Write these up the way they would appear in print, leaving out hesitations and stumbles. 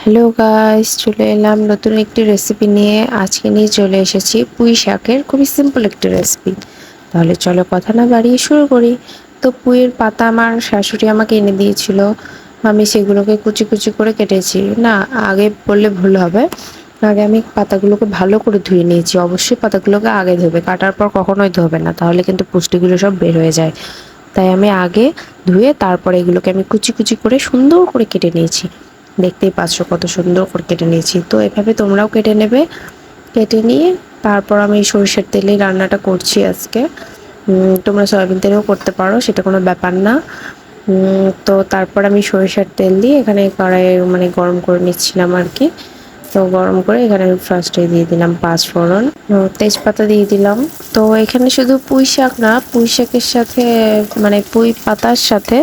Hello guys, চলে এলাম নতুন একটি রেসিপি নিয়ে। আজকে নিয়ে চলে এসেছি পুঁই শাকের খুবই সিম্পল একটি রেসিপি। তাহলে চলো কথা না বাড়িয়ে শুরু করি। তো পুঁইয়ের পাতা আমার শাশুড়ি আমাকে এনে দিয়েছিল, আমি সেগুলোকে কুচি কুচি করে কেটেছি। না, আগে বললে ভুল হবে, আগে আমি পাতাগুলোকে ভালো করে ধুয়ে নিয়েছি। অবশ্যই পাতাগুলোকে আগে ধোবে, কাটার পর কখনোই ধোবে না, তাহলে কিন্তু পুষ্টিগুলো সব বের হয়ে যায়। তাই আমি আগে ধুয়ে তারপরে এগুলোকে আমি কুচি কুচি করে সুন্দর করে কেটে নিয়েছি। দেখতেই পাচ্ছ কত সুন্দর করে কেটে নিয়েছি। তো এভাবে তোমরাও কেটে নেবে। কেটে নিয়ে তারপর আমি সরষের তেলেই রান্নাটা করছি আজকে। তোমরা সয়াবিন তেলেও করতে পারো, সেটা কোনো ব্যাপার না। তো তারপর আমি সরিষার তেল দিয়ে এখানে কড়াইয়ে গরম করে নিচ্ছিলাম আর কি। তো গরম করে এখানে আমি ফার্স্টে দিয়ে দিলাম পাঁচফোড়ন, তেজপাতা দিয়ে দিলাম। তো এখানে শুধু পুঁই শাক না, পুঁই শাকের সাথে পুঁই পাতার সাথে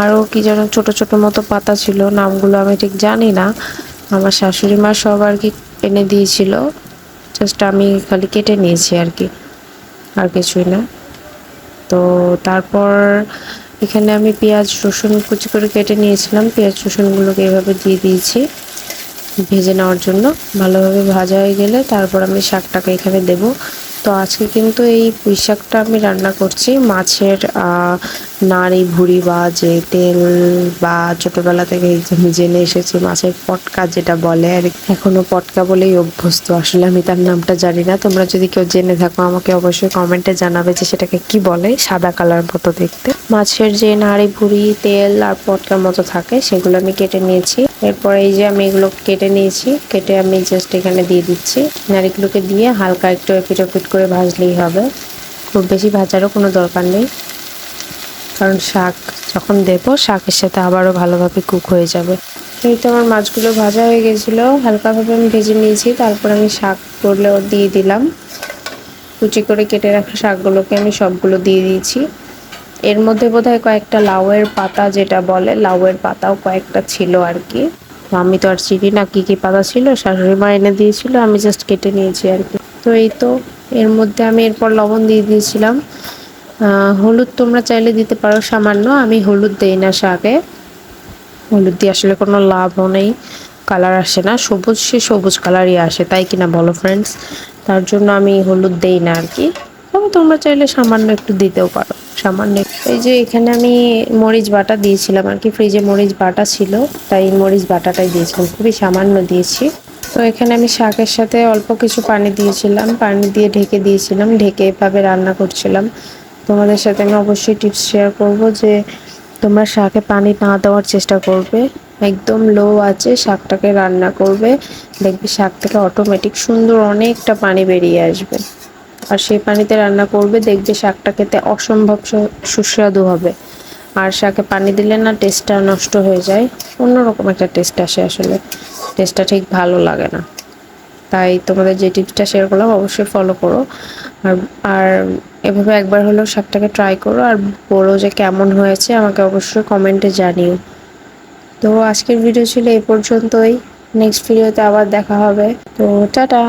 আরও কি যেন ছোট ছোট মতো পাতা ছিল, নামগুলো আমি ঠিক জানি না। আমার শাশুড়ি মা সব আর কি এনে দিয়েছিল, জাস্ট আমি খালি কেটে নিয়েছি আর কি, আর কিছুই না। তো তারপর এখানে আমি পেঁয়াজ রসুন কুচি করে কেটে নিয়েছিলাম, পেঁয়াজ রসুনগুলোকে এভাবে দিয়ে দিয়েছি ভেজে নেওয়ার জন্য। ভালোভাবে ভাজা হয়ে গেলে তারপর আমি শাকটাকে এখানে দেব। তো আজকে কিন্তু এই পুঁই শাকটা আমি রান্না করছি মাছের নাড়ি ভুঁড়ি বা যে তেল, বা ছোটোবেলা থেকে আমি জেনে এসেছি মাছের পটকা যেটা বলে, আর এখনও পটকা বলেই অভ্যস্ত। আসলে আমি তার নামটা জানি না, তোমরা যদি কেউ জেনে থাকো আমাকে অবশ্যই কমেন্টে জানাবে যে সেটাকে কি বলে। সাদা কালার মতো দেখতে মাছের যে নাড়ি ভুঁড়ি তেল আর পটকার মতো থাকে, সেগুলো আমি কেটে নিয়েছি। এরপর এই যে আমি এগুলো কেটে নিয়েছি, কেটে আমি জাস্ট এখানে দিয়ে দিচ্ছি। নাড়িগুলোকে দিয়ে হালকা একটু এপিট ওপিট করে ভাজলেই হবে, খুব বেশি ভাজারও কোনো দরকার নেই, কারণ শাক যখন দেবো শাকের সাথে আবারও ভালোভাবে কুক হয়ে যাবে। এই তো আমার মাছগুলো ভাজা হয়ে গেছিলো, হালকাভাবে আমি ভেজে নিয়েছি। তারপর আমি শাকগুলো দিয়ে দিলাম, কুচি করে কেটে রাখা শাকগুলোকে আমি সবগুলো দিয়ে দিয়েছি। এর মধ্যে বোধহয় কয়েকটা লাউয়ের পাতা যেটা বলে, লাউয়ের পাতাও কয়েকটা ছিল আর কি। আমি তো আর চিনি না কি কি পাতা ছিল, শাশুড়ি মা এনে দিয়েছিল, আমি জাস্ট কেটে নিয়েছি আর কি। তো এই তো এর মধ্যে আমি এরপর লবণ দিয়ে দিয়েছিলাম। হলুদ তোমরা চাইলে দিতে পারো সামান্য, আমি হলুদ দেই না শাকে। হলুদ দিয়ে আসলে কোনো লাভও নেই, কালার আসে না, সবুজ কালারই আসে, তাই কিনা বলো ফ্রেন্ডস? তার জন্য আমি হলুদ দেই না আর কি। তবে তোমরা চাইলে সামান্য একটু দিতেও পারো, সামান্য। এই যে এখানে আমি মরিচ বাটা দিয়েছিলাম আর কি, ফ্রিজে মরিচ বাটা ছিল, তাই মরিচ বাটাটাই দিয়েছিলাম, খুবই সামান্য দিয়েছি। তো এখানে আমি শাকের সাথে অল্প কিছু পানি দিয়েছিলাম, পানি দিয়ে ঢেকে দিয়েছিলাম, ঢেকে এভাবে রান্না করছিলাম। তোমাদের সাথে আমি অবশ্যই টিপস শেয়ার করব যে তোমরা শাকে পানি না দেওয়ার চেষ্টা করবে, একদম লো আছে শাকটাকে রান্না করবে, দেখবে শাক থেকে অটোমেটিক সুন্দর অনেকটা পানি বেরিয়ে আসবে। আর সেই পানিতে রান্না করবে, দেখবে শাকটা খেতে অসম্ভব সুস্বাদু হবে। আর শাকে পানি দিলে না টেস্টটা নষ্ট হয়ে যায়, অন্যরকম একটা টেস্ট আসে, আসলে টেস্টটা ঠিক ভালো লাগে না। তাই তোমাদের যে টিপসটা শেয়ার করলাম অবশ্যই ফলো করো। আর আর এভাবে একবার হলেও শাকটাকে ট্রাই করো, আর বলো যে কেমন হয়েছে, আমাকে অবশ্যই কমেন্টে জানিও। তো আজকের ভিডিও ছিল এই পর্যন্তই, নেক্সট ভিডিওতে আবার দেখা হবে। তো টাটা।